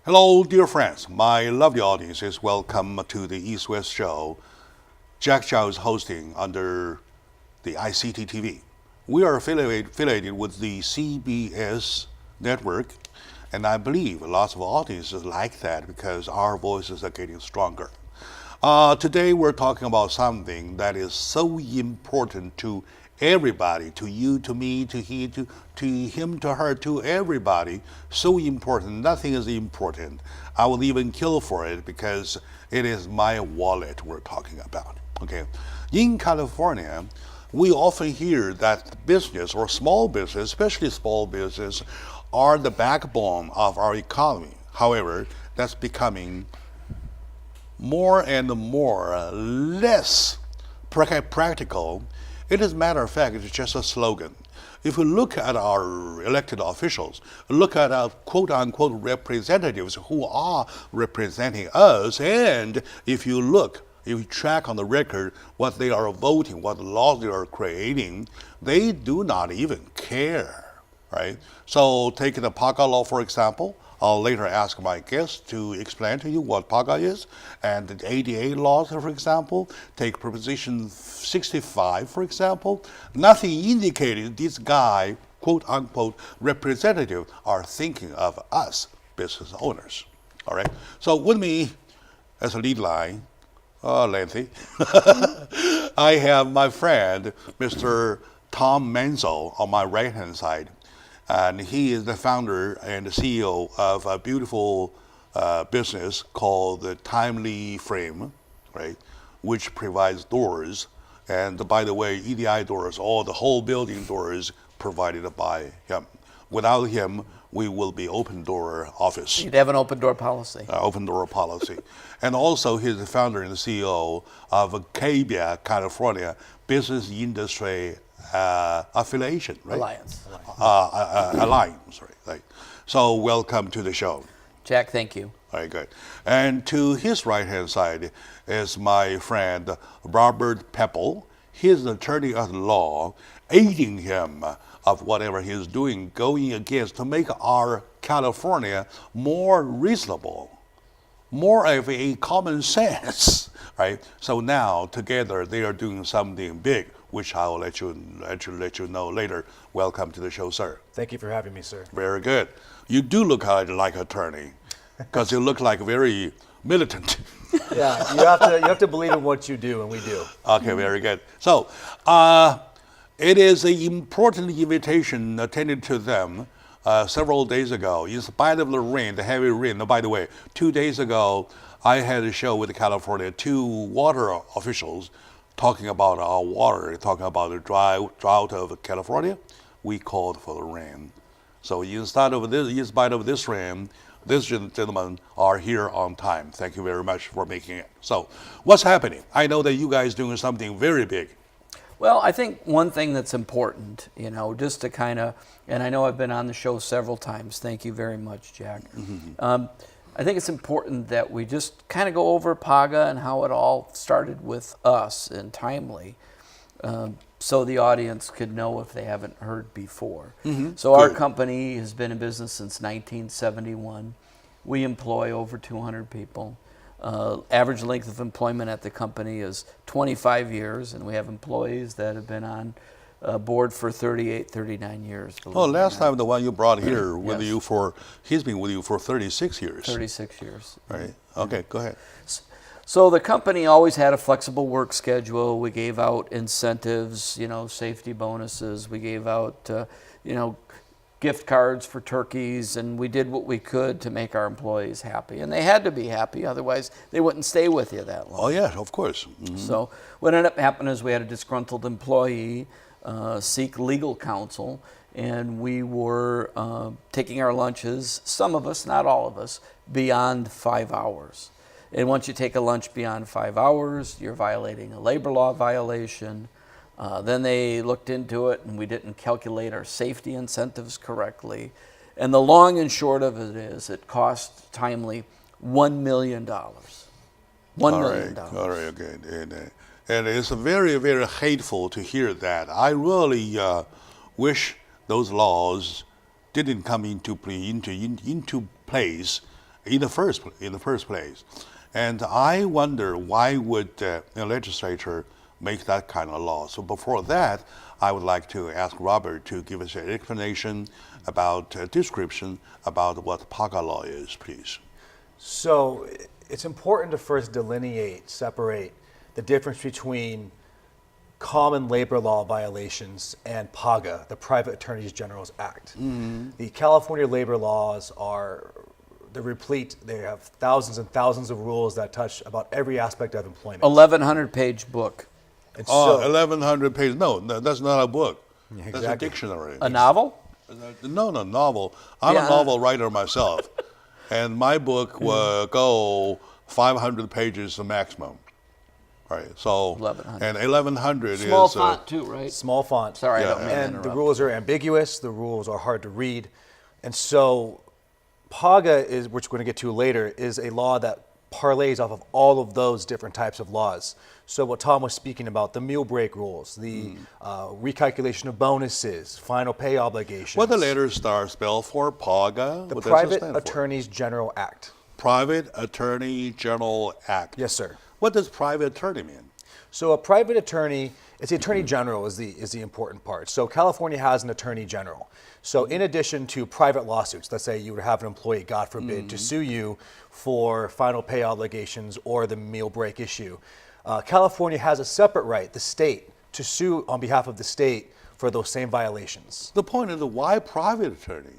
Hello, dear friends. My lovely audiences, welcome to the East West Show. Jack Chow is hosting under the ICT TV. We are affiliated with the CBS network, and I believe lots of audiences like that because our voices are getting stronger. Today we're talking about something that is so important to everybody, to you, to me, to he, to him, to her, to everybody. So important. Nothing is important. I will even kill for it because it is my wallet we're talking about. Okay. In California, we often hear that business or small business, especially small business, are the backbone of our economy. However, that's becoming more and more less practical. It is a matter of fact, it's just a slogan. If we look at our elected officials, look at our quote-unquote representatives who are representing us, and if you track on the record what they are voting, what laws they are creating, they do not even care, right? So take the PAGA law, for example. I'll later ask my guests to explain to you what PAGA is. And the ADA laws, for example, take Proposition 65, for example. Nothing indicated this guy, quote unquote, representative are thinking of us, business owners. All right. So with me as a lead line, lengthy, I have my friend, Mr. Tom Menzel, on my right-hand side. And he is the founder and the CEO of a beautiful business called the Timely Frame, right, which provides doors. And by the way, EDI doors, all the whole building doors provided by him. Without him, we will be open door office. You'd have an open door policy. Open door policy. And also he's the founder and the CEO of Cabia, California, Business Industry Affiliation, right? Alliance. Alliance, right? So welcome to the show. Jack, thank you. Very good. And to his right-hand side is my friend Robert Pepple. He's an attorney at law, aiding him of whatever he's doing, going against to make our California more reasonable, more of a common sense, right? So now together they are doing something big, which I will let you know later. Welcome to the show, sir. Thank you for having me, sir. Very good. You do look like an attorney, because you look like very militant. Yeah, you have to believe in what you do, and we do. Okay, very good. So, it is an important invitation attended to them several days ago. In spite of the rain, the heavy rain. By the way, 2 days ago, I had a show with California, 2 water officials talking about our water, talking about the drought of California. We called for the rain. So in spite of this rain, these gentlemen are here on time. Thank you very much for making it. So what's happening? I know that you guys doing something very big. Well, I think one thing that's important, just to kind of, and I know I've been on the show several times. Thank you very much, Jack. Mm-hmm. I think it's important that we just kind of go over PAGA and how it all started with us and Timely, so the audience could know if they haven't heard before. Mm-hmm. So our company has been in business since 1971. We employ over 200 people. Average length of employment at the company is 25 years, and we have employees that have been on board for 38, 39 years. Oh, last time the one you brought here with Yes. you he's been with you for 36 years. 36 years. Right. Okay, go ahead. So the company always had a flexible work schedule. We gave out incentives, safety bonuses. We gave out, gift cards for turkeys, and we did what we could to make our employees happy. And they had to be happy, otherwise they wouldn't stay with you that long. Oh, yeah, of course. Mm-hmm. So what ended up happening is we had a disgruntled employee seek legal counsel, and we were taking our lunches, some of us, not all of us, beyond 5 hours. And once you take a lunch beyond 5 hours, you're violating a labor law violation. Then they looked into it, and we didn't calculate our safety incentives correctly. And the long and short of it is it cost Timely $1 million. $1 million. All right, okay. And it's very, very hateful to hear that. I really wish those laws didn't come into place in the first place. And I wonder why would the legislature make that kind of law. So before that, I would like to ask Robert to give us an explanation about description about what PAGA law is, please. So it's important to first separate the difference between common labor law violations and PAGA, the Private Attorneys General's Act. The California labor laws they're replete. They have thousands and thousands of rules that touch about every aspect of employment. 1,100-page book. And 1,100 pages. No, that's not a book. Yeah, That's a exactly. dictionary. A novel? No, novel. I'm a novel writer myself. And my book will go 500 pages the maximum. All right, so 1,100. and 1,100 Small is font too, right? small font. Sorry, I Yeah, don't mean to And the interrupt. rules are ambiguous. The rules are hard to read. And so PAGA is, which we're going to get to later, is a law that parlays off of all of those different types of laws. So what Tom was speaking about, the meal break rules, the recalculation of bonuses, final pay obligations. what the letters spell for PAGA? The What does it Private stand for? Attorneys General Act. Private Attorney General Act. Yes, sir. What does private attorney mean? So a private attorney, it's the attorney general is the important part. So California has an attorney general. So in addition to private lawsuits, let's say you would have an employee, God forbid, to sue you for final pay obligations or the meal break issue, California has a separate right, the state, to sue on behalf of the state for those same violations. The point is, why private attorney?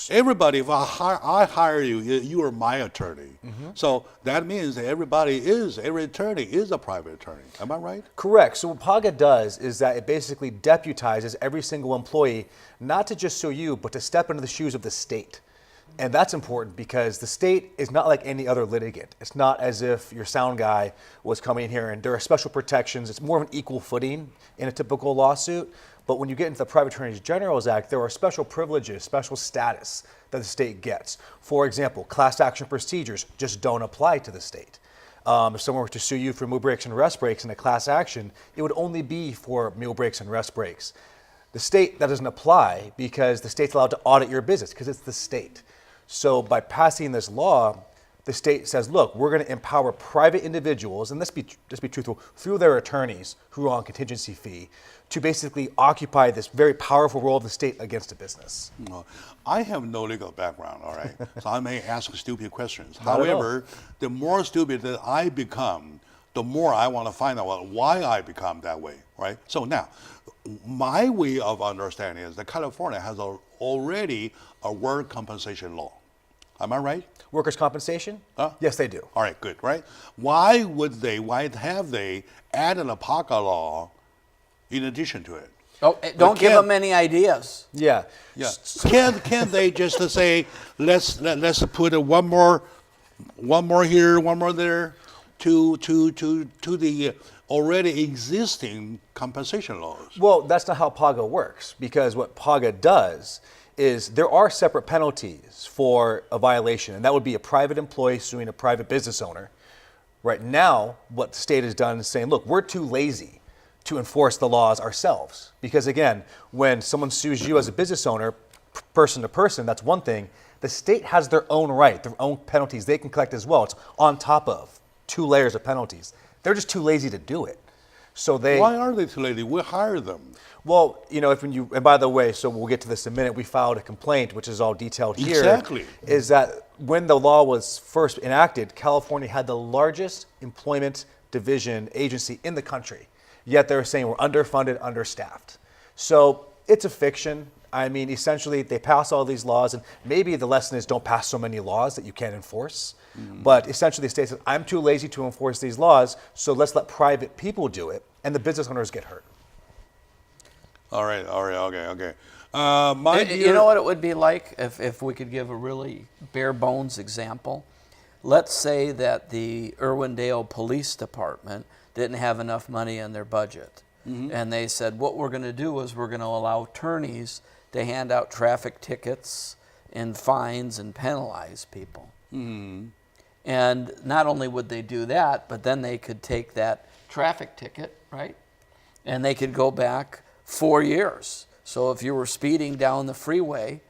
Everybody, if I hire you, you are my attorney. So that means that every attorney is a private attorney. Am I right? Correct. So what PAGA does is that it basically deputizes every single employee not to just sue you, but to step into the shoes of the state. And that's important because the state is not like any other litigant. It's not as if your sound guy was coming in here and there are special protections. It's more of an equal footing in a typical lawsuit. But when you get into the Private Attorneys General's Act, there are special privileges, special status that the state gets. For example, class action procedures just don't apply to the state. If someone were to sue you for meal breaks and rest breaks in a class action, it would only be for meal breaks and rest breaks. The state, that doesn't apply because the state's allowed to audit your business because it's the state. So by passing this law, the state says, look, we're going to empower private individuals, and let's be truthful, through their attorneys who are on contingency fee, to basically occupy this very powerful role of the state against a business. I have no legal background, all right? So I may ask stupid questions. Not at all. However, the more stupid that I become, the more I want to find out why I become that way, right? So now, my way of understanding is that California has already a work compensation law. Am I right? Workers' compensation? Yes, they do. All right, good, right? Why have they added a PAGA law in addition to it? Oh, don't give them any ideas. Yeah. Yeah. Can't they just say let's put one more here, one more there, to the already existing compensation laws? Well, that's not how PAGA works, because what PAGA does is there are separate penalties for a violation, and that would be a private employee suing a private business owner. Right now, what the state has done is saying, look, we're too lazy to enforce the laws ourselves. Because again, when someone sues you as a business owner, person to person, that's one thing. The state has their own right, their own penalties they can collect as well. It's on top of 2 layers of penalties. They're just too lazy to do it. So Why are they too lazy? We hire them. Well, you know, and by the way, so we'll get to this in a minute, we filed a complaint, which is all detailed here. Exactly. Is that when the law was first enacted, California had the largest employment division agency in the country. Yet they're saying we're underfunded, understaffed. So it's a fiction. I mean, essentially, they pass all these laws, and maybe the lesson is don't pass so many laws that you can't enforce. But essentially, the state says, I'm too lazy to enforce these laws, so let's let private people do it, and the business owners get hurt. All right, okay. You know what it would be like if we could give a really bare bones example? Let's say that the Irwindale Police Department didn't have enough money in their budget. And they said, what we're going to do is we're going to allow attorneys to hand out traffic tickets and fines and penalize people. And not only would they do that, but then they could take that traffic ticket, right? And they could go back 4 years. So if you were speeding down the freeway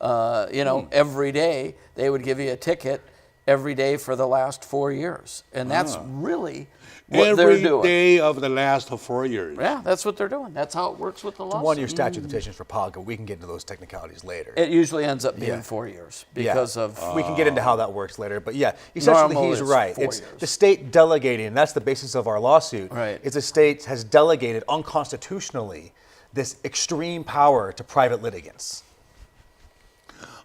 every day. They would give you a ticket every day for the last 4 years. And that's really what they're doing. Every day of the last 4 years. Yeah, that's what they're doing. That's how it works with the lawsuit. 1-year statute of limitations for PAGA. We can get into those technicalities later. It usually ends up being 4 years because of... We can get into how that works later. But yeah, essentially Normal he's is right. 4 It's years. the state delegating, and that's the basis of our lawsuit. Right. It's the state has delegated unconstitutionally this extreme power to private litigants.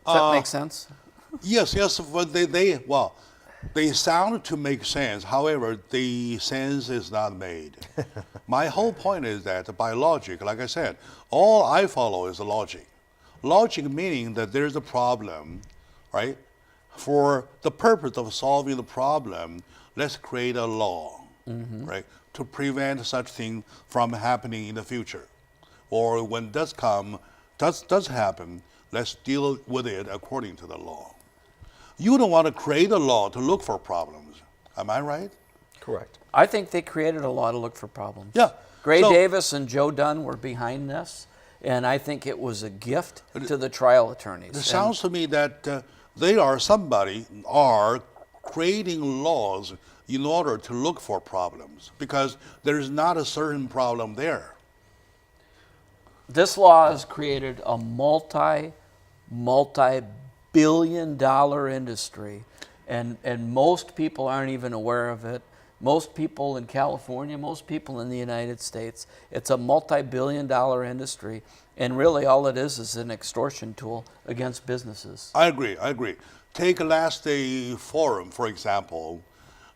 Does that make sense? Yes, but they sound to make sense. However, the sense is not made. My whole point is that by logic, like I said, all I follow is logic. Logic meaning that there's a problem, right? For the purpose of solving the problem, let's create a law, right? To prevent such thing from happening in the future. Or when does happen, let's deal with it according to the law. You don't want to create a law to look for problems. Am I right? Correct. I think they created a law to look for problems. Yeah. Gray So- Davis and Joe Dunn were behind this, and I think it was a gift to the trial attorneys. It sounds to me that they are creating laws in order to look for problems because there is not a certain problem there. This law has created a multi-billion-dollar industry, and most people aren't even aware of it. Most people in California, most people in the United States, it's a multi-billion-dollar industry, and really all it is an extortion tool against businesses. I agree. Take last day forum, for example.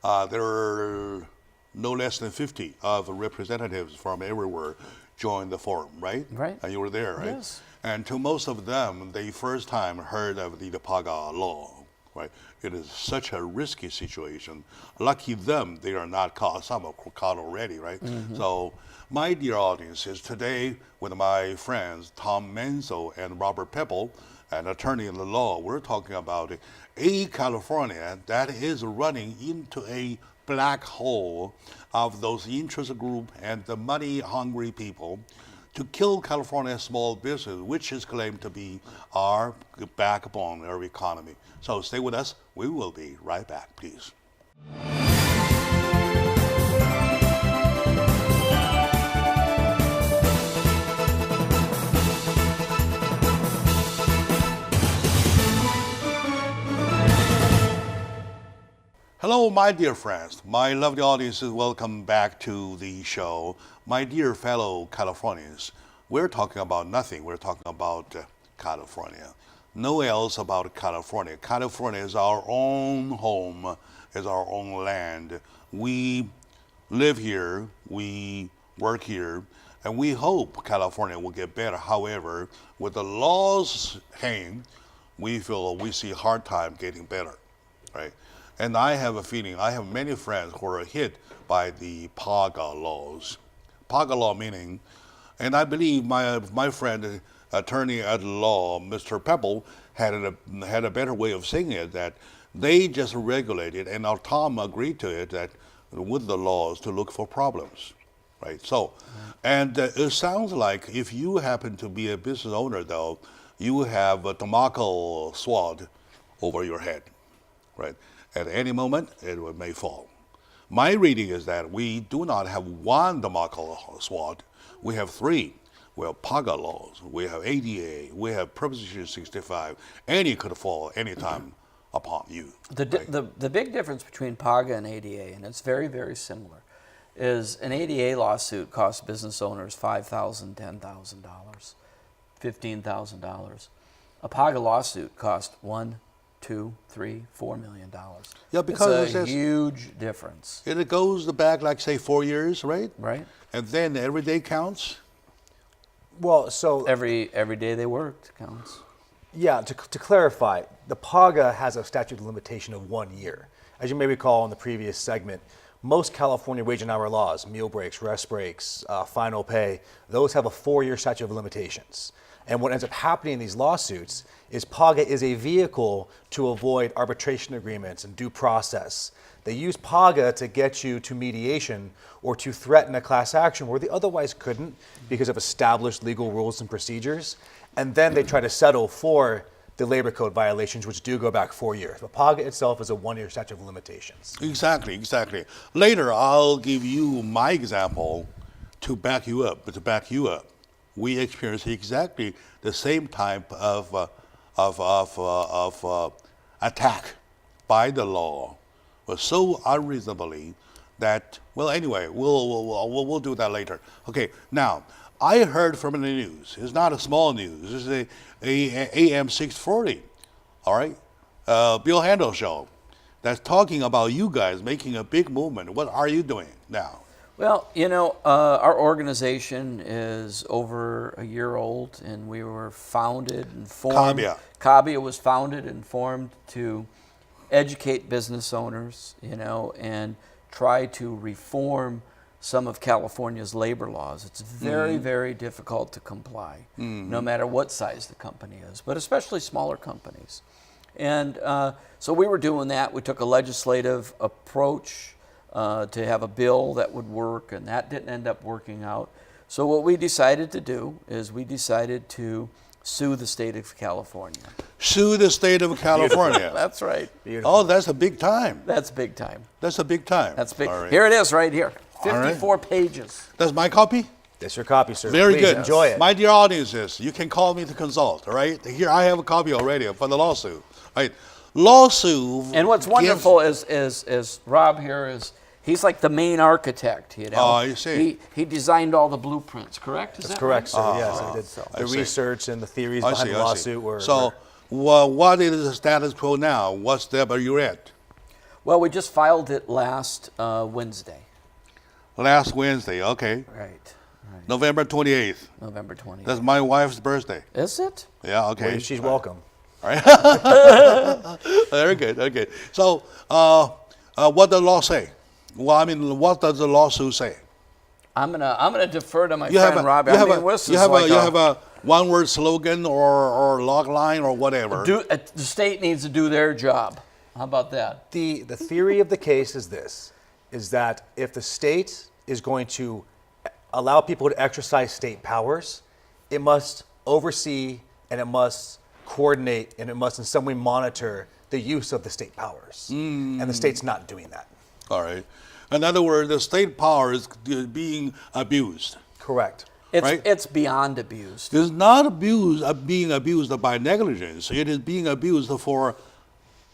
There are no less than 50 of representatives from everywhere joined the forum, right? Right. And you were there, right? Yes. And to most of them, they first time heard of the PAGA law, right? It is such a risky situation. Lucky them, they are not caught. Some are caught already, right? So my dear audiences, today with my friends Tom Menzo and Robert Pepple, an attorney in the law, we're talking about a California that is running into a black hole of those interest group and the money-hungry people to kill California's small business, which is claimed to be our backbone of our economy. So stay with us. We will be right back, please. Hello, my dear friends, my lovely audiences, welcome back to the show. My dear fellow Californians, we're talking about nothing. We're talking about California. No else about California. California is our own home, is our own land. We live here, we work here, and we hope California will get better. However, with the laws hanging, we feel we see a hard time getting better, right? And I have a feeling, I have many friends who are hit by the PAGA laws. PAGA law meaning, and I believe my friend, attorney at law, Mr. Pepple, had a better way of saying it, that they just regulated, and our Tom agreed to it, that with the laws to look for problems, right? So, and it sounds like if you happen to be a business owner, though, you have a Damocles sword over your head, right? At any moment, it may fall. My reading is that we do not have one Damocles sword. We have three. We have PAGA laws. We have ADA. We have Proposition 65. Any could fall anytime upon you. The big difference between PAGA and ADA, and it's very, very similar, is an ADA lawsuit costs business owners $5,000, $10,000, $15,000. A PAGA lawsuit costs $1, $2, $3, $4 million. Yeah, because it's a huge difference. It goes back, like, say, 4 years, right? Right. And then every day counts? Well, so Every day they worked counts. yeah, to clarify, the PAGA has a statute of limitation of 1 year. As you may recall in the previous segment, most California wage and hour laws, meal breaks, rest breaks, final pay, those have a 4-year statute of limitations. And what ends up happening in these lawsuits is PAGA is a vehicle to avoid arbitration agreements and due process. They use PAGA to get you to mediation or to threaten a class action where they otherwise couldn't because of established legal rules and procedures. And then they try to settle for the labor code violations, which do go back 4 years. But PAGA itself is a 1-year statute of limitations. Exactly. Later, I'll give you my example to back you up. We experienced exactly the same type of attack by the law, was so unreasonably that, well, anyway, we'll do that later. Okay, now, I heard from the news. It's not a small news. This is a AM 640, all right? Bill Handel show that's talking about you guys making a big movement. What are you doing now? Well, our organization is over a year old, and we were founded and formed. CABIA was founded and formed to educate business owners, and try to reform some of California's labor laws. It's very, very difficult to comply, no matter what size the company is, but especially smaller companies. And so we were doing that. We took a legislative approach to have a bill that would work, and that didn't end up working out. So what we decided to do is we decided to sue the state of California. Sue the state of California. That's right. Beautiful. Oh, that's a big time. That's big time. That's a big time. That's big. All right. Here it is right here. All right. 54 pages. That's my copy? That's your copy, sir. Very Please good. enjoy it. My dear audiences, you can call me to consult, all right? Here, I have a copy already for the lawsuit. All right. Lawsuit. And what's wonderful is Rob here is, he's like the main architect, Oh, you see. He designed all the blueprints, correct? That's correct, sir. Yes, I did. I The see. research and the theories I behind see, the I see. lawsuit were. So, what is the status quo now? What step are you at? Well, we just filed it last Wednesday. Last Wednesday, okay. Right. November 28th. November 20th. That's my wife's birthday. Is it? Yeah, okay. Well, she's welcome. Very good, okay. So, what does the law say? Well, I mean, what does the lawsuit say? I'm gonna defer to my friend Rob. You have a one-word slogan or log line or whatever. The state needs to do their job. How about that? The theory of the case is this, is that if the state is going to allow people to exercise state powers, it must oversee and it must coordinate and it must in some way monitor the use of the state powers. And the state's not doing that. All right. In other words, the state power is being abused. Correct. It's beyond abused. It's not being abused by negligence. It is being abused for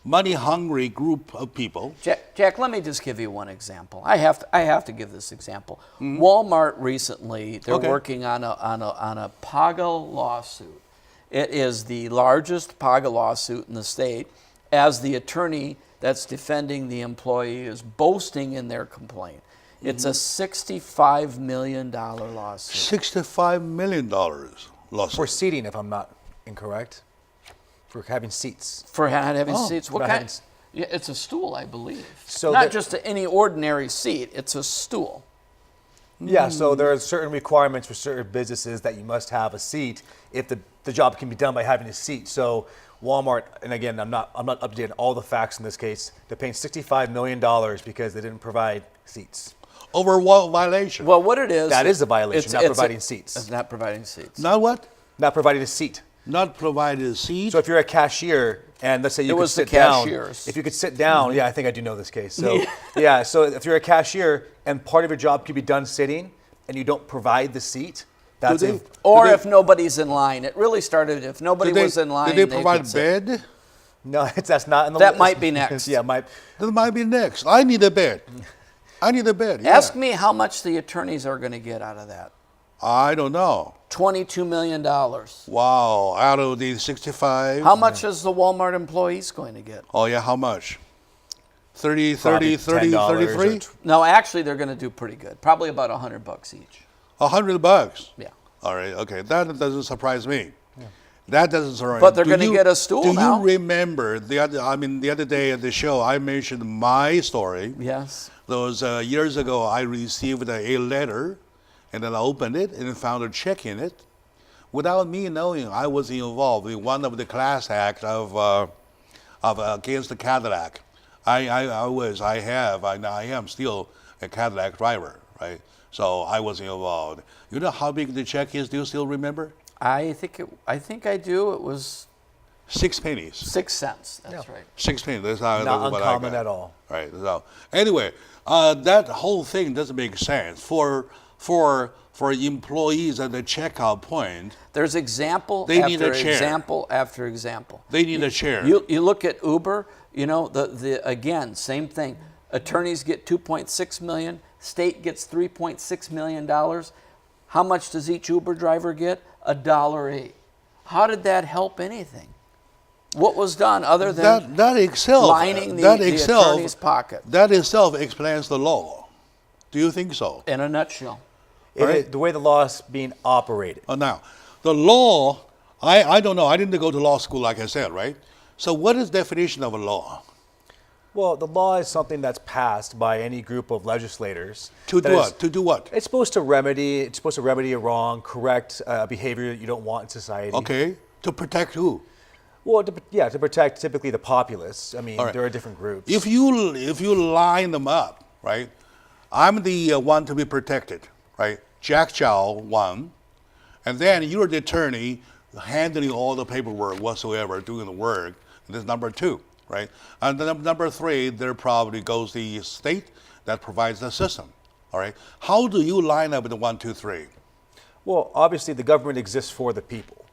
money-hungry group of people. Jack, let me just give you one example. I have to give this example. Walmart recently, they're working on a PAGA lawsuit. It is the largest PAGA lawsuit in the state, as the attorney that's defending the employee is boasting in their complaint. It's a $65 million lawsuit. $65 million lawsuit. For seating, if I'm not incorrect. For having seats. For having seats. What for kind? having- Yeah, it's a stool, I believe. So not that- just any ordinary seat. It's a stool. Yeah, so there are certain requirements for certain businesses that you must have a seat if the job can be done by having a seat. So Walmart, and again, I'm not updating all the facts in this case. They're paying $65 million because they didn't provide seats. Over what violation? Well, what it is. That is a violation, not providing seats. It's not providing seats. Not what? Not providing a seat. Not provided a seat. So if you're a cashier and let's say you It could was the sit down, cashiers. if you could sit down, yeah, I think I do know this case. So yeah, so if you're a cashier and part of your job can be done sitting and you don't provide the seat, that's Do they- Or if nobody's in line. It really started if nobody was in line. Did they provide could sit. bed? no, that's not in the That list. might be next. Yeah, might. That might be next. I need a bed. I need a bed. Yeah. Ask me how much the attorneys are going to get out of that. I don't know. $22 million. Wow. Out of the 65. How much is the Walmart employees going to get? Oh, yeah. How much? 30, Probably 30, 30, $10 or 33? No, actually, they're going to do pretty good. Probably about $100 each. $100. Yeah. All right. Okay. That doesn't surprise me. That doesn't surprise me. But they're gonna get a stool now. Do you remember the other day at the show, I mentioned my story. Yes. Those years ago, I received a letter, and then I opened it and found a check in it. Without me knowing, I was involved in one of the class acts of against the Cadillac. I am still a Cadillac driver, right? So I was involved. You know how big the check is? Do you still remember? I think I do. It was 6 pennies. 6 cents. That's right. 6 pennies. That's how Not what I uncommon got. at all. Right. So anyway, that whole thing doesn't make sense for employees at the checkout point. There's example They after need a chair. example after example. They need a chair. You look at Uber, you know, again, same thing. Attorneys get $2.6 million, state gets $3.6 million. How much does each Uber driver get? $1.08. How did that help anything? What was done other than that itself lining the attorney's pocket? That itself explains the law. Do you think so? In a nutshell. The way the law is being operated. Now, the law, I don't know. I didn't go to law school, like I said, right? So what is the definition of a law? Well, the law is something that's passed by any group of legislators. To do what? To do what? It's supposed to remedy a wrong, correct behavior that you don't want in society. Okay. To protect who? Well, to protect typically the populace. I mean, All right. there are different groups. If you line them up, right? I'm the one to be protected, right? Jack Chow one, and then you're the attorney handling all the paperwork whatsoever, doing the work. That's number two, right? And then number three, there probably goes the state that provides the system. All right. How do you line up the 1, 2, 3? Well, obviously, the government exists for the people.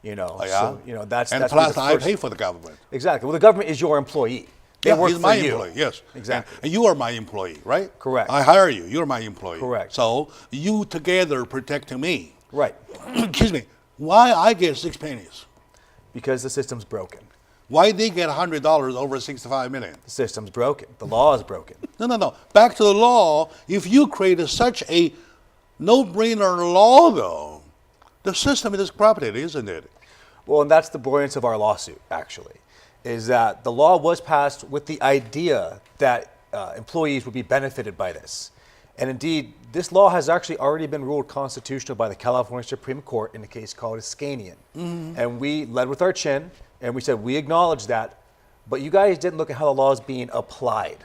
You know, Oh, yeah? so that's And that's plus, the I first- pay for the government. Exactly. Well, the government is your employee. They Yeah, work he's for my you. employee. Yes, Exactly. And you are my employee, right? Correct. I hire you. You're my employee. Correct. So you together protecting me. Right. Excuse me. Why I get 6 pennies? Because the system's broken. Why they get $100 over 65 million? The system's broken. The law is broken. No. Back to the law. If you create such a no-brainer law, though, the system is corrupted, isn't it? Well, and that's the brilliance of our lawsuit, actually, is that the law was passed with the idea that employees would be benefited by this. And indeed, this law has actually already been ruled constitutional by the California Supreme Court in a case called Iskanian. And we led with our chin, and we said, we acknowledge that, but you guys didn't look at how the law is being applied.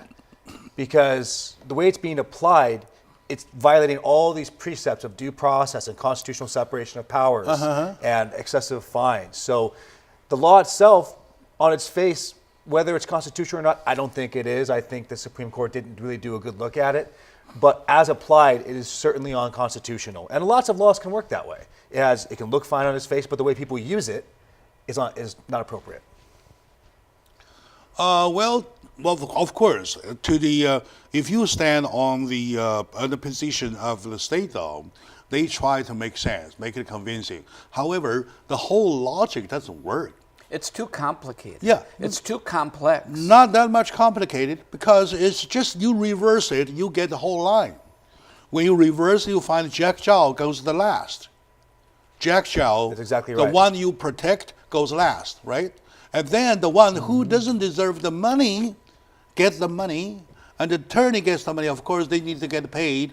Because the way it's being applied, it's violating all these precepts of due process and constitutional separation of powers and excessive fines. So the law itself, on its face, whether it's constitutional or not, I don't think it is. I think the Supreme Court didn't really do a good look at it. But as applied, it is certainly unconstitutional. And lots of laws can work that way. It can look fine on its face, but the way people use it is not appropriate. Well, of course, if you stand on the position of the state, though, they try to make sense, make it convincing. However, the whole logic doesn't work. It's too complicated. Yeah. It's too complex. Not that much complicated, because it's just you reverse it, you get the whole line. When you reverse, you find Jack Chow goes the last. Jack Chow, That's exactly the right. one you protect, goes last, right? And then the one who doesn't deserve the money gets the money, and the attorney gets the money. Of course, they need to get paid.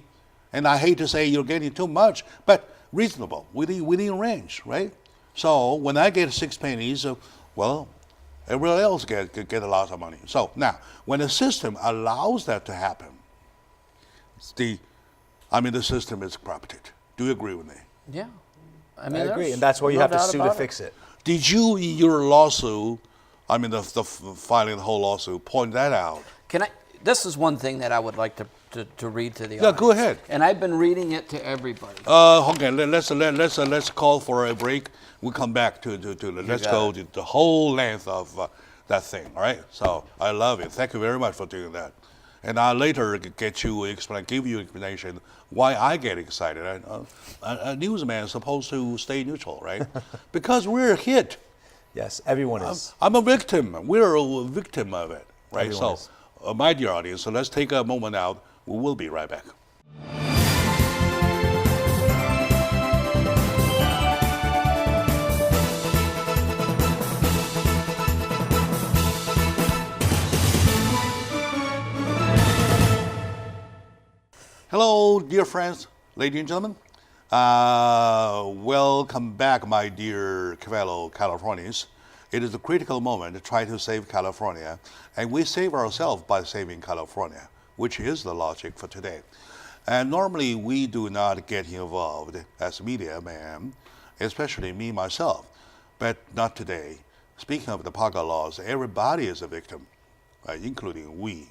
And I hate to say you're getting too much, but reasonable, within range, right? So when I get 6 pennies, well, everyone else get a lot of money. So now, when the system allows that to happen, the system is corrupted. Do you agree with me? Yeah. I agree, and that's why you have to sue to fix it. Did you, in your lawsuit, the filing the whole lawsuit, point that out? This is one thing that I would like to read to the Yeah, audience. go ahead. And I've been reading it to everybody. Okay, let's call for a break. We come back to let's go to the whole length of that thing. All right. So I love it. Thank you very much for doing that. And I'll later give you explanation why I get excited. A newsman is supposed to stay neutral, right? Because we're hit. Yes, everyone is. I'm a victim. We're a victim of it, right? Everyone So, is. My dear audience, so let's take a moment out. We will be right back. Hello, dear friends, ladies and gentlemen. Welcome back, my dear fellow Californians. It is a critical moment to try to save California, and we save ourselves by saving California, which is the logic for today. And normally we do not get involved as media man, especially me myself, but not today. speaking of the PAGA laws, everybody is a victim, right, including we.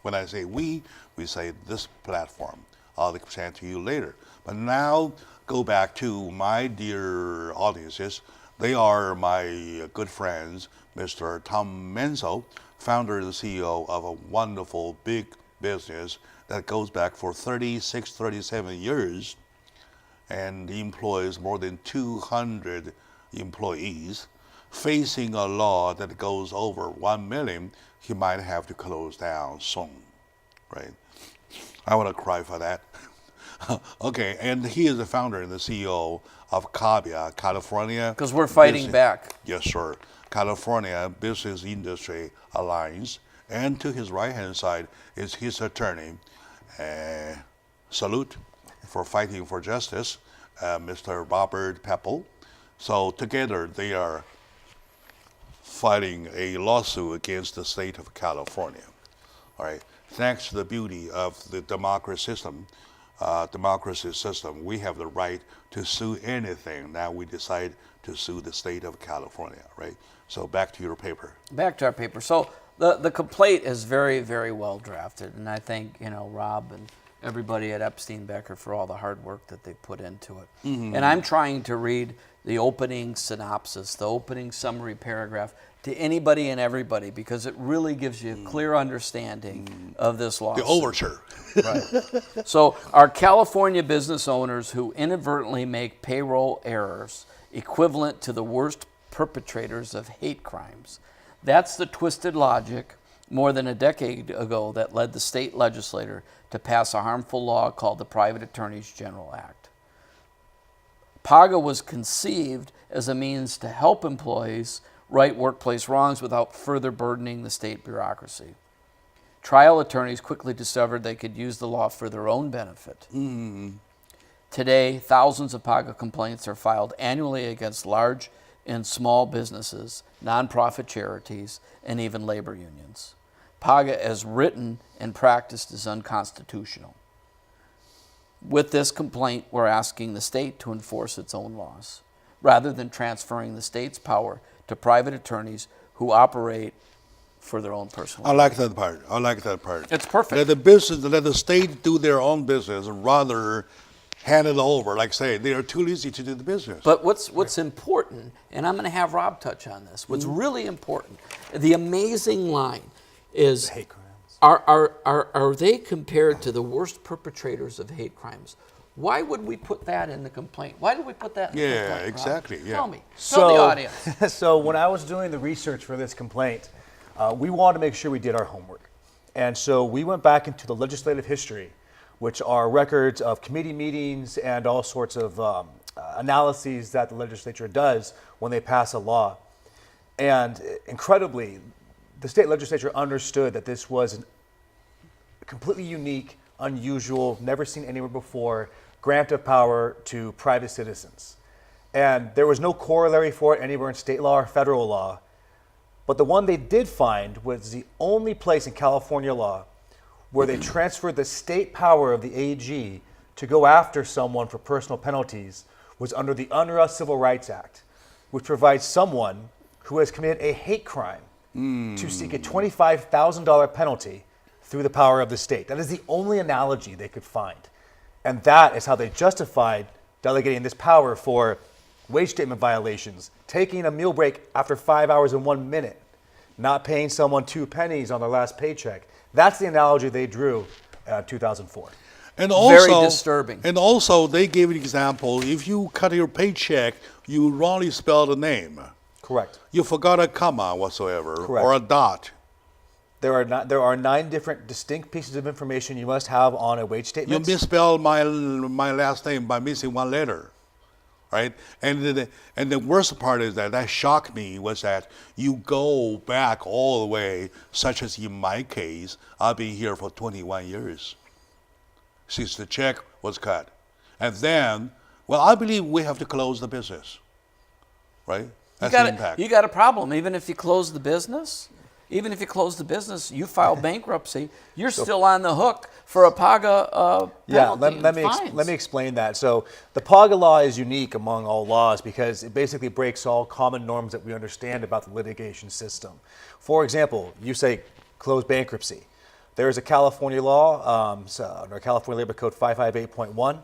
When I say we say this platform. I'll explain to you later. But now, go back to my dear audiences. They are my good friends, Mr. Tom Menzo, founder and CEO of a wonderful big business that goes back for 36, 37 years and employs more than 200 employees. Facing a law that goes over 1 million, he might have to close down soon, right? I want to cry for that. Okay, and he is the founder and the CEO of CABIA, California. Because we're fighting back. Yes, sir. California Business Industry Alliance. And to his right-hand side is his attorney. Salute for fighting for justice, Mr. Robert Peppel. So together they are fighting a lawsuit against the state of California. All right. Thanks to the beauty of the democracy system, we have the right to sue anything. Now we decide to sue the state of California, right? So back to your paper. Back to our paper. So the complaint is very, very well drafted, and I thank Rob and everybody at Epstein Becker for all the hard work that they put into it. Mm-hmm. And I'm trying to read the opening synopsis, the opening summary paragraph to anybody and everybody, because it really gives you a clear understanding of this lawsuit. The overture. Right. So, are California business owners who inadvertently make payroll errors equivalent to the worst perpetrators of hate crimes? That's the twisted logic more than a decade ago that led the state legislature to pass a harmful law called the Private Attorneys General Act. PAGA was conceived as a means to help employees right workplace wrongs without further burdening the state bureaucracy. Trial attorneys quickly discovered they could use the law for their own benefit. Mm-hmm. Today, thousands of PAGA complaints are filed annually against large and small businesses, nonprofit charities, and even labor unions. PAGA, as written and practiced, is unconstitutional. With this complaint, we're asking the state to enforce its own laws, rather than transferring the state's power to private attorneys who operate for their own personal I like that part. It's perfect. Let the state do their own business and rather hand it over. Like say, they are too lazy to do the business. But what's important, and I'm going to have Rob touch on this, what's really important, the amazing line is, hate crimes. Are they compared to the worst perpetrators of hate crimes? Why would we put that in the complaint? Why did we put that in the complaint? Yeah, exactly. Rob? Yeah. Tell me. Tell the audience. So when I was doing the research for this complaint, we wanted to make sure we did our homework. And so we went back into the legislative history, which are records of committee meetings and all sorts of analyses that the legislature does when they pass a law. And incredibly, the state legislature understood that this was a completely unique, unusual, never seen anywhere before grant of power to private citizens. And there was no corollary for it anywhere in state law or federal law. But the one they did find was the only place in California law where they transferred the state power of the AG to go after someone for personal penalties was under the Unruh Civil Rights Act, which provides someone who has committed a hate crime to seek a $25,000 penalty through the power of the state. That is the only analogy they could find. And that is how they justified delegating this power for wage statement violations, taking a meal break after 5 hours and 1 minute, not paying someone 2 pennies on their last paycheck. That's the analogy they drew in 2004. And also, very disturbing. And also, they gave an example. If you cut your paycheck, you wrongly spelled a name. Correct. You forgot a comma whatsoever, Correct. or a dot. There are 9 different distinct pieces of information you must have on a wage statement. You misspelled my last name by missing 1 letter, right? And the worst part is that shocked me was that you go back all the way, such as in my case, I've been here for 21 years since the check was cut. And then, well, I believe we have to close the business, right? That's the impact. You got a problem. Even if you close the business, even if you close the business, you file bankruptcy, you're still on the hook for a PAGA penalty. Let me explain that. So the PAGA law is unique among all laws because it basically breaks all common norms that we understand about the litigation system. For example, you say close bankruptcy. There is a California law, under California Labor Code 558.1,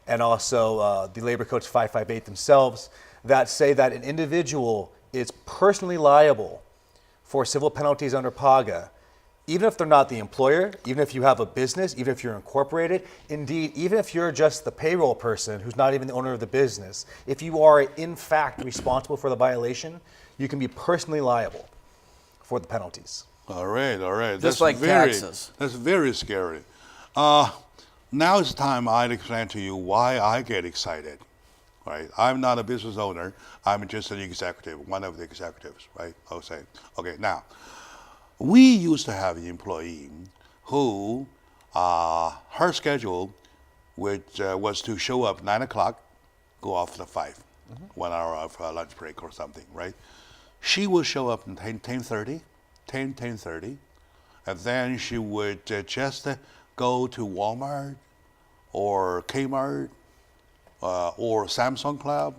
and also the Labor Codes 558 themselves, that say that an individual is personally liable for civil penalties under PAGA, even if they're not the employer, even if you have a business, even if you're incorporated, indeed, even if you're just the payroll person who's not even the owner of the business, if you are in fact responsible for the violation, you can be personally liable for the penalties. All right. Just That's like very, taxes. That's very scary. Now it's time I'd explain to you why I get excited. Right? I'm not a business owner. I'm just an executive, one of the executives, right? I'll say. Okay, now, we used to have an employee who, her schedule, which was to show up 9 o'clock, go off at 5, 1 hour of lunch break or something, right? She would show up at 10:30, and then she would just go to Walmart or Kmart, or Samsung Club,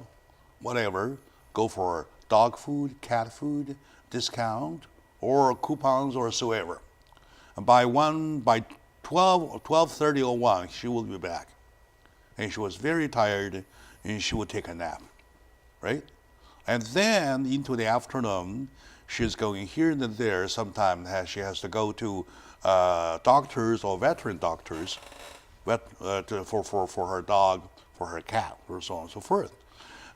whatever, go for dog food, cat food, discount, or coupons or whatsoever. And by 12:30 or 1, she will be back. And she was very tired, and she would take a nap, right? And then into the afternoon, she's going here and there. Sometimes she has to go to doctors or veteran doctors for her dog, for her cat, or so on and so forth.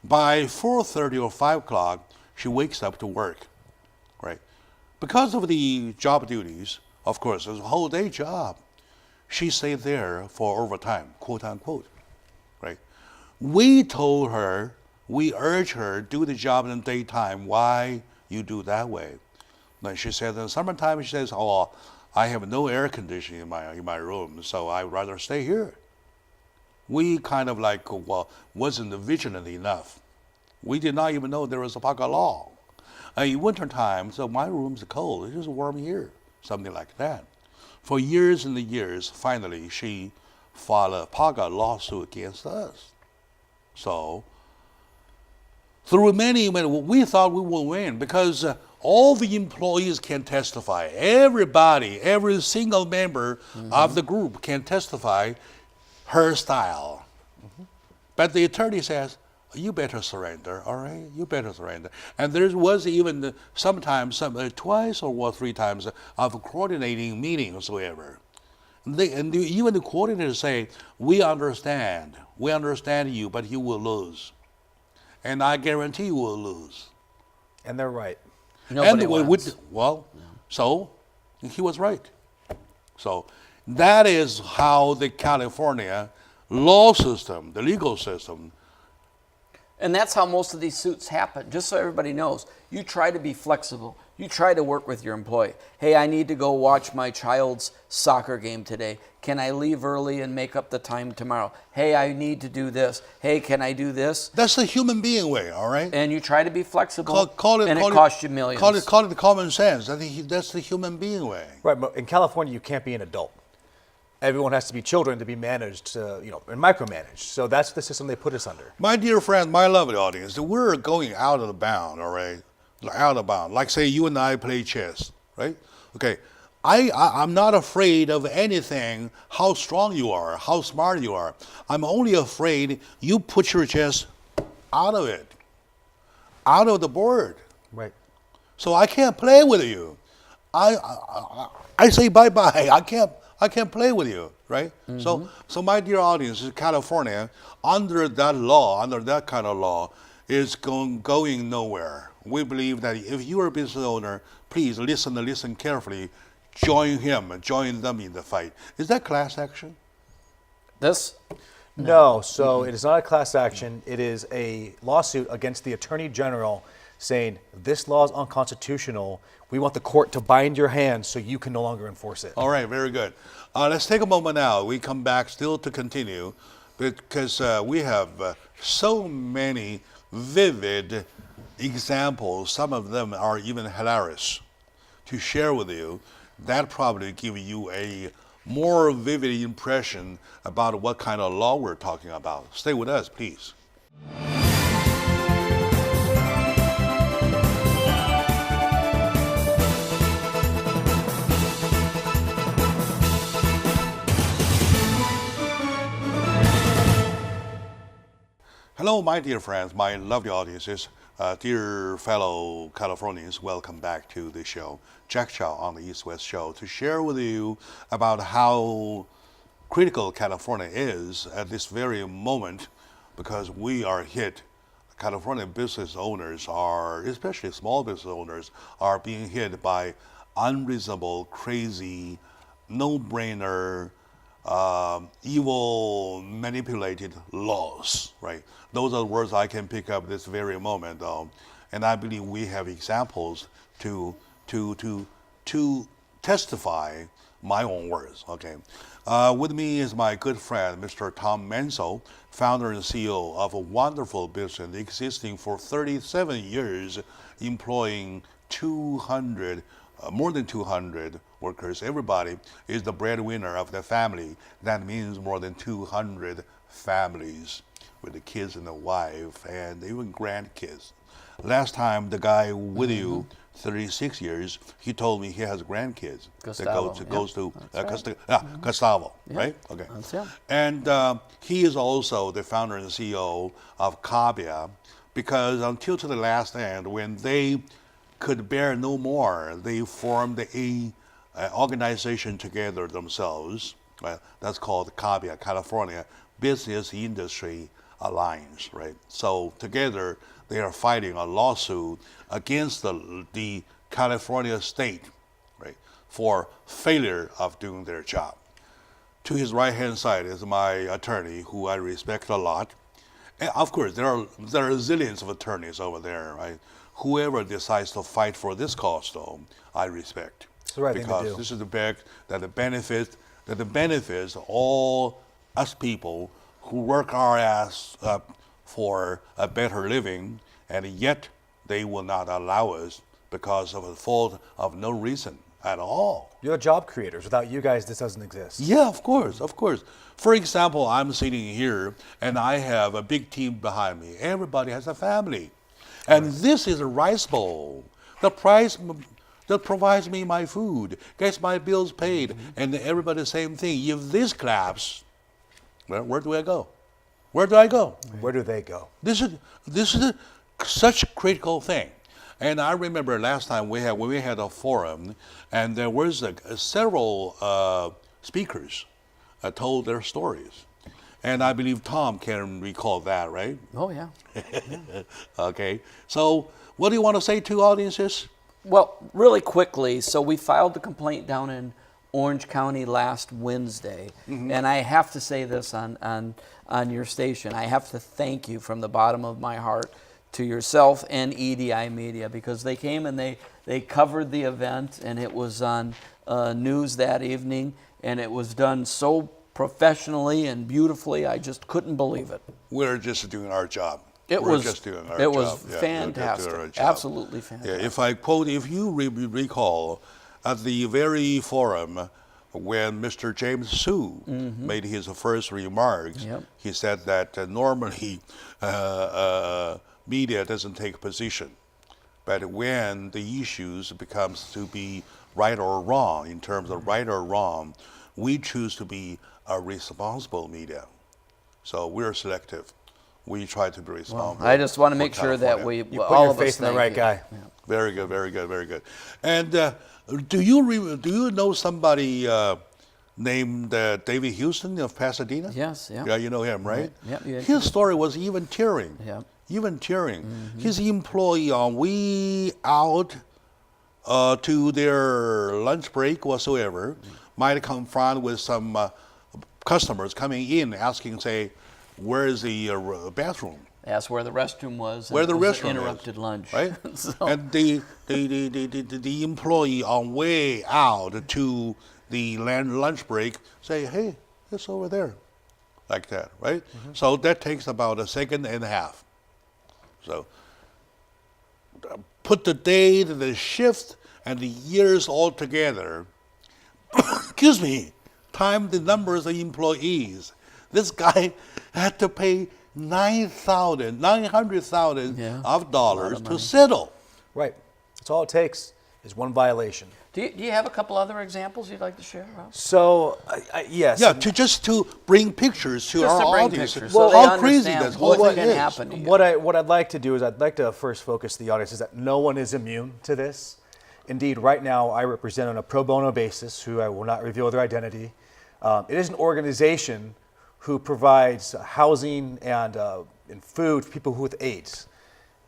By 4:30 or 5 o'clock, she wakes up to work, right? Because of the job duties, of course, it's a whole day job. She stayed there for overtime, quote unquote, right? We told her, we urged her, do the job in the daytime. Why you do that way? Then she said, in the summertime, she says, oh, I have no air conditioning in my room, so I'd rather stay here. We kind of wasn't vigilant enough. We did not even know there was a PAGA law. In wintertime, so my room's cold, it's just warm here, something like that. For years and years, finally, she filed a PAGA lawsuit against us. So, through many, we thought we will win because all the employees can testify. Everybody, every single member of the group can testify her style. But the attorney says, you better surrender, all right? You better surrender. And there was even sometimes, twice or 3 times of coordinating meetings or whatever. Even the coordinators say, we understand you, but you will lose. And I guarantee you will lose. And they're right. Nobody wins. So he was right. So that is how the California law system, the legal system. And that's how most of these suits happen. Just so everybody knows, you try to be flexible. You try to work with your employee. Hey, I need to go watch my child's soccer game today. Can I leave early and make up the time tomorrow? Hey, I need to do this. Hey, can I do this? That's the human being way, all right? And you try to be flexible, it costs you millions. Call it the common sense. That's the human being way. Right, but in California, you can't be an adult. Everyone has to be children to be managed, and micromanaged. So that's the system they put us under. My dear friend, my lovely audience, we're going out of the bound, all right? Out of bound. Like say you and I play chess, right? Okay. I'm not afraid of anything, how strong you are, how smart you are. I'm only afraid you put your chess out of it, out of the board. Right. So I can't play with you. I say bye-bye. I can't play with you, right? So my dear audience, California, under that law, under that kind of law, is going nowhere. We believe that if you are a business owner, please listen carefully. Join them in the fight. Is that class action? No, so it is not a class action. It is a lawsuit against the Attorney General saying this law is unconstitutional. We want the court to bind your hands so you can no longer enforce it. All right, very good. Let's take a moment now. We come back still to continue because we have so many vivid examples. Some of them are even hilarious to share with you, that probably give you a more vivid impression about what kind of law we're talking about. Stay with us, please. Hello, my dear friends, my lovely audiences, dear fellow Californians, welcome back to the show, Jack Chow on the East West Show, to share with you about how critical California is at this very moment, because we are hit. California business owners are, especially small business owners, are being hit by unreasonable, crazy, no-brainer, evil, manipulated laws, right? Those are the words I can pick up this very moment, and I believe we have examples to testify my own words. Okay, with me is my good friend, Mr. Tom Mansell, founder and CEO of a wonderful business existing for 37 years, employing more than 200 workers. Everybody is the breadwinner of the family. That means more than 200 families with the kids and the wife and even grandkids. Last time the guy with you, 36 years, he told me he has grandkids Gustavo, that goes to right. Gustavo, Yeah. right? Okay. That's him. And he is also the founder and CEO of Cabia, because until to the last end, when they could bear no more, they formed a organization together themselves. That's called Cabia, California Business Industry Alliance, right? So together they are fighting a lawsuit against the California state, right, for failure of doing their job. To his right-hand side is my attorney, who I respect a lot. And of course, there are zillions of attorneys over there, right? Whoever decides to fight for this cause, though, I respect. It's the right thing to because do. this is the fact that the benefits all us people who work our ass up for a better living, and yet they will not allow us because of a fault of no reason at all. You're job creators. Without you guys, this doesn't exist. Yeah, of course, of course. For example, I'm sitting here and I have a big team behind me. Everybody has a family. And this is a rice bowl. The price that provides me my food, gets my bills paid, and everybody the same thing. If this collapses, well, where do I go? Where do I go? Where do they go? This is such a critical thing. And I remember last time when we had a forum, and there was several speakers told their stories. And I believe Tom can recall that, right? Oh, yeah. Okay. So what do you want to say to audiences? Well, really quickly, so we filed the complaint down in Orange County last Wednesday, and I have to say this on your station. I have to thank you from the bottom of my heart to yourself and EDI Media, because they came and they covered the event, and it was on news that evening, and it was done so professionally and beautifully. I just couldn't believe it. We're just doing our job. It We're was just doing our it job. was Yeah, we're just doing fantastic. our job. Absolutely fantastic. Yeah, if you recall, at the very forum when Mr. James Su made his first remarks, Yep. he said that normally media doesn't take position, but when the issues becomes to be right or wrong, in terms of right or wrong, we choose to be a responsible media. So we're selective. We try to be responsible. I just want to for make sure that California. we You put all your of faith us in the thank right you. guy. Yeah. Very good, very good, very good. And do you know somebody named David Houston of Pasadena? Yes, yeah. Yeah, you know him, right? Yep, yeah. His story was even tearing. Yep. Even tearing. His employee on way out to their lunch break whatsoever might confront with some customers coming in asking, say, where is the bathroom? That's where the restroom was. And Where the it was restroom an interrupted is, lunch. right? So- And the employee on way out to the lunch break say, hey, it's over there, like that, right? So that takes about a second and a half. So put the day, the shift, and the years altogether, excuse me, times the numbers of employees, this guy had to pay $900,000 of dollars to settle. Right. That's all it takes is one violation. Do you have a couple other examples you'd like to share, Rob? So, yes. Yeah, to bring pictures to Just our to bring audience. pictures Well, so they how crazy understand that whole what thing can is. happen to you. What I'd like to do is I'd like to first focus the audience is that no one is immune to this. Indeed, right now I represent on a pro bono basis, who I will not reveal their identity. It is an organization who provides housing and food for people with AIDS.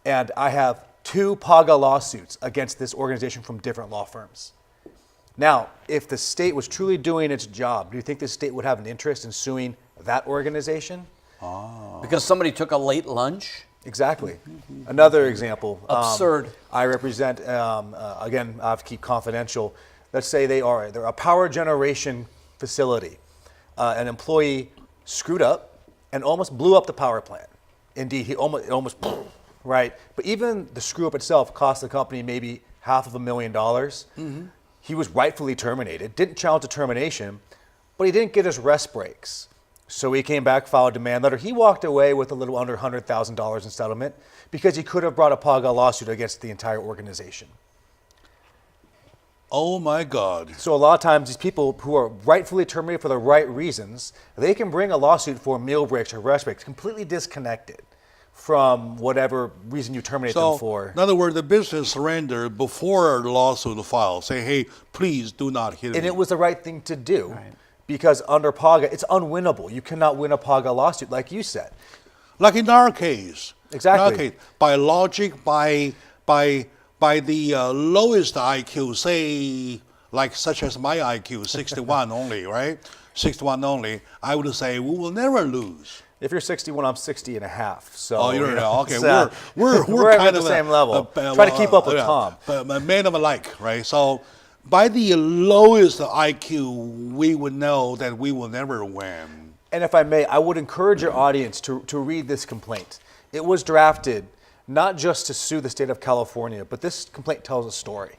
And I have 2 PAGA lawsuits against this organization from different law firms. Now, if the state was truly doing its job, do you think the state would have an interest in suing that organization? Because somebody took a late lunch? Exactly. Another example. Absurd. I represent, again, I have to keep confidential. Let's say they're a power generation facility. An employee screwed up and almost blew up the power plant. Indeed, it almost, right? But even the screw up itself cost the company maybe $500,000. He was rightfully terminated, didn't challenge the termination, but he didn't get his rest breaks. So he came back, filed a demand letter. He walked away with a little under $100,000 in settlement because he could have brought a PAGA lawsuit against the entire organization. Oh my God. So a lot of times these people who are rightfully terminated for the right reasons, they can bring a lawsuit for meal breaks or rest breaks, completely disconnected from whatever reason you terminate them for. In other words, the business surrendered before the lawsuit filed. Say, hey, please do not hit me. And it was the right thing to do because under PAGA, it's unwinnable. You cannot win a PAGA lawsuit, like you said. Like in our case. Exactly. In our case, by logic, by the lowest IQ, say, like such as my IQ, 61 only, right? 61 only, I would say we will never lose. If you're 61, I'm 60 and a half. So Oh, you're okay. We're kind at the of same level. Try to keep up with Tom. But man of alike, right? So by the lowest IQ, we would know that we will never win. And if I may, I would encourage your audience to read this complaint. It was drafted not just to sue the state of California, but this complaint tells a story.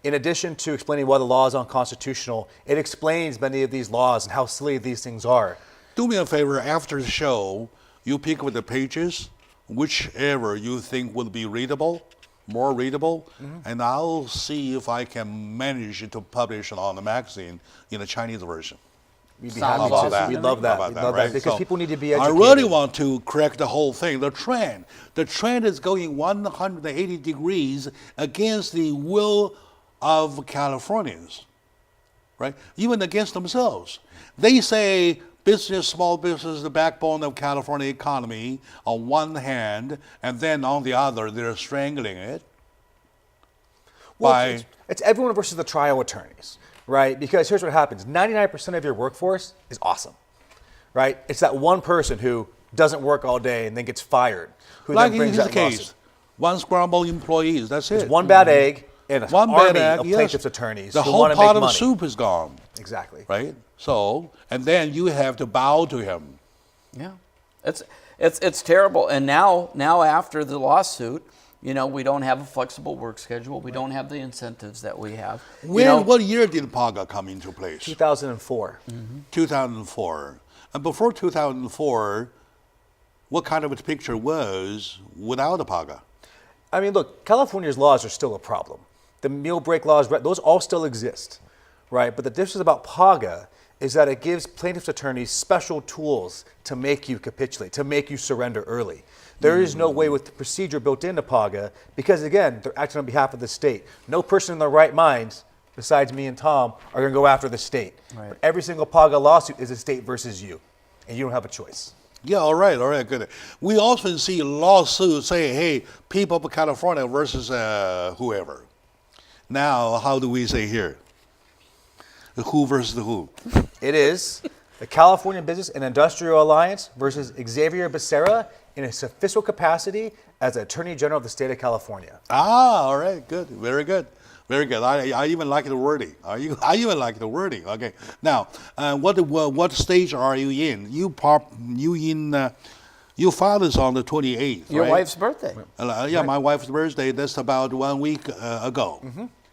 In addition to explaining why the law is unconstitutional, it explains many of these laws and how silly these things are. Do me a favor, after the show, you pick up the pages, whichever you think will be readable, more readable, and I'll see if I can manage to publish it on the magazine in a Chinese version. We'd be Sounds happy awesome. to. We'd love that. How about We'd that, love right? that because So, people need to be I educated. really want to correct the whole thing. The trend is going 180 degrees against the will of Californians, right? Even against themselves. They say small business is the backbone of California economy on one hand, and then on the other, they're strangling it. Well, it's everyone versus the trial attorneys, right? Because here's what happens. 99% of your workforce is awesome, right? It's that one person who doesn't work all day and then gets fired, who Like then brings in that this case, lawsuit. one scramble employees, that's it. It's one bad egg and an One army bad egg, of yes. plaintiffs' attorneys The who whole want to pot make of money. soup is gone, Exactly. right? So, and then you have to bow to him. Yeah, it's terrible. And now after the lawsuit, we don't have a flexible work schedule. We don't have the incentives that we have. What year did PAGA come into place? 2004. 2004. And before 2004, what kind of a picture was without a PAGA? I mean, look, California's laws are still a problem. The meal break laws, those all still exist, right? But the difference about PAGA is that it gives plaintiffs' attorneys special tools to make you capitulate, to make you surrender early. There is no way with the procedure built into PAGA because, again, they're acting on behalf of the state. No person in their right mind, besides me and Tom, are going to go after the state. Right. But every single PAGA lawsuit is a state versus you, and you don't have a choice. Yeah, all right, good. We often see lawsuits say, hey, people of California versus whoever. Now, how do we say here? The who versus the who? It is the California Business and Industrial Alliance versus Xavier Becerra in his official capacity as Attorney General of the state of California. All right, good, very good. Very good. I even like the wording. I even like the wording. Okay. Now, what stage are you in? You filed this on the 28th. Your right? wife's birthday. Yeah, my wife's birthday. That's about 1 week ago.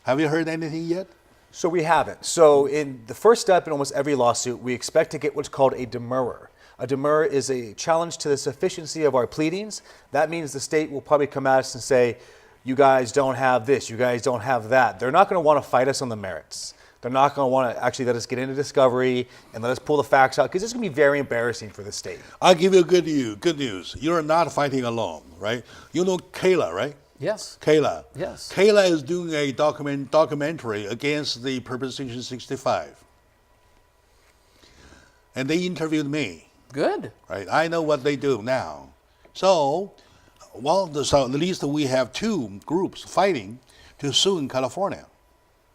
Have you heard anything yet? So we haven't. So in the first step in almost every lawsuit, we expect to get what's called a demurrer. A demurrer is a challenge to the sufficiency of our pleadings. That means the state will probably come at us and say, you guys don't have this, you guys don't have that. They're not going to want to fight us on the merits. They're not going to want to actually let us get into discovery and let us pull the facts out, because it's going to be very embarrassing for the state. I'll give you good news. You're not fighting alone, right? You know Kayla, right? Yes. Kayla. Yes. Kayla is doing a documentary against the Proposition 65. And they interviewed me. Good. Right? I know what they do now. So, so at least we have two groups fighting to sue in California,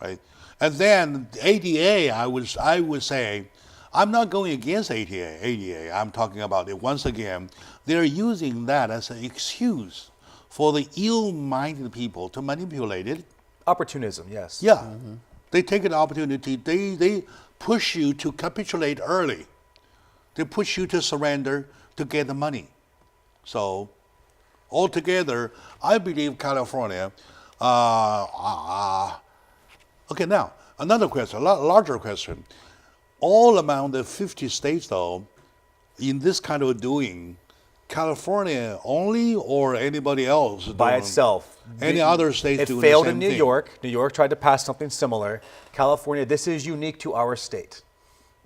right? And then ADA, I would say, I'm not going against ADA. I'm talking about it once again. They're using that as an excuse for the ill-minded people to manipulate it. Opportunism, yes. Yeah. Mm-hmm. They take an opportunity. They push you to capitulate early. They push you to surrender to get the money. So, altogether, I believe California. Okay, now another question, a larger question. All among the 50 states, though, in this kind of doing, California only or anybody else? By itself. Any other states doing the same thing? It failed in New York. New York tried to pass something similar. California, this is unique to our state.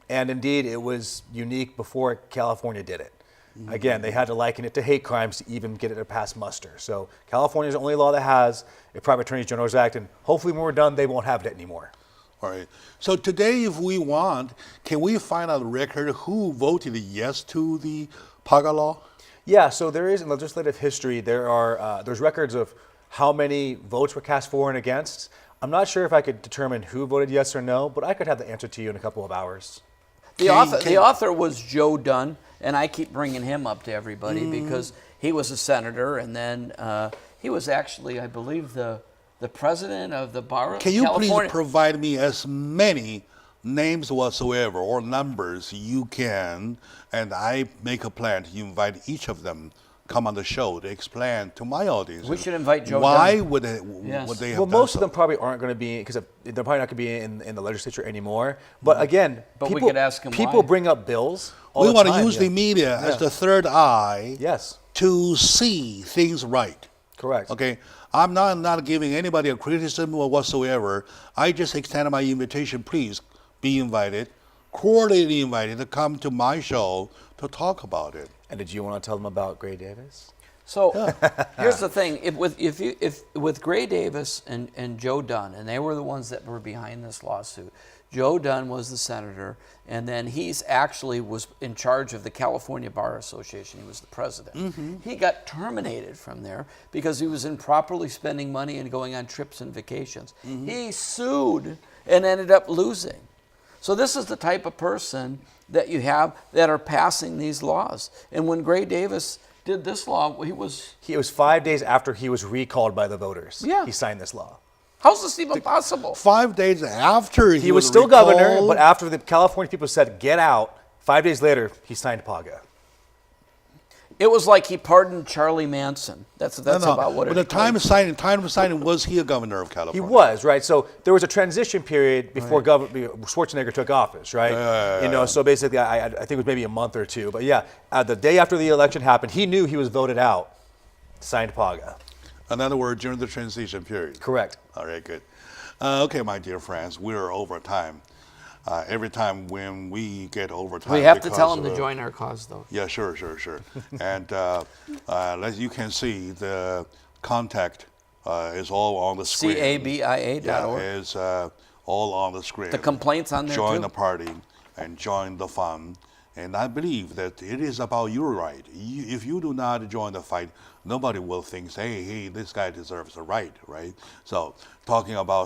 And indeed, it was unique before California did it. Mm-hmm. Again, they had to liken it to hate crimes to even get it to pass muster. So California is the only law that has a Private Attorney General's Act, and hopefully when we're done, they won't have it anymore. All right. So today, if we want, can we find out the record who voted yes to the PAGA law? Yeah, so there is in legislative history, there's records of how many votes were cast for and against. I'm not sure if I could determine who voted yes or no, but I could have the answer to you in a couple of hours. The author was Joe Dunn, and I keep bringing him up to everybody because he was a senator, and then he was actually, I believe, the president of the bar of California. Can you please provide me as many names whatsoever or numbers you can, and I make a plan to invite each of them come on the show to explain to my audience. We should invite Joe Why Dunn. would they have Well, done most so? of them probably aren't going to be, because they're probably not going to be in the legislature anymore. But again, we could ask him people why. bring up bills all We the want time. to use the media as the third eye Yes, to see things right. correct. Okay, I'm not giving anybody a criticism or whatsoever. I just extend my invitation. Please be invited, cordially invited to come to my show to talk about it. And did you want to tell them about Gray Davis? So here's the thing: if with Gray Davis and Joe Dunn, and they were the ones that were behind this lawsuit. Joe Dunn was the senator, and then he's actually was in charge of the California Bar Association. He was the president. Mm-hmm. He got terminated from there because he was improperly spending money and going on trips and vacations. Mm-hmm. He sued and ended up losing. So this is the type of person that you have that are passing these laws. And when Gray Davis did this law, it was 5 days after he was recalled by the voters. Yeah. He signed this law. How's this even possible? 5 days after He was still recalled, governor, but after the California people said, get out, 5 days later, he signed PAGA. It was like he pardoned Charlie Manson. That's about what but it the time of signing, was he a governor of He California? was, right? So there was a transition period before Schwarzenegger took office, right? So basically, I think it was maybe a month or two. But yeah, the day after the election happened, he knew he was voted out, signed PAGA. In other words, during the transition period. Correct. All right, good. Okay, my dear friends, we're over time. Every time when we get over time, we have to tell him to join our cause, though. Yeah, sure. And as you can see, the contact is all on the screen. CABIA.org. Yeah, is all on the screen. The complaints on there Join too. the party and join the fun. And I believe that it is about your right. If you do not join the fight, nobody will think, hey, this guy deserves a right? So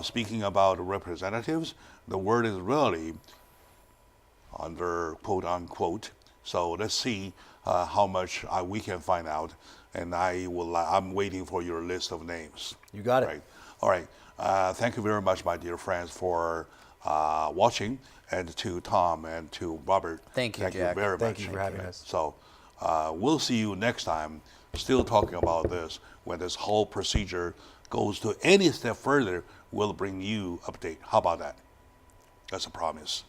speaking about representatives, the word is really under quote unquote. So let's see how much we can find out. And I'm waiting for your list of names. You got it. Right. All right. Thank you very much, my dear friends, for watching. And to Tom and to Robert. Thank you, Jack. Thank you very much. Thank you for having us. So we'll see you next time, still talking about this, when this whole procedure goes to any step further will bring you update. How about that? That's a promise.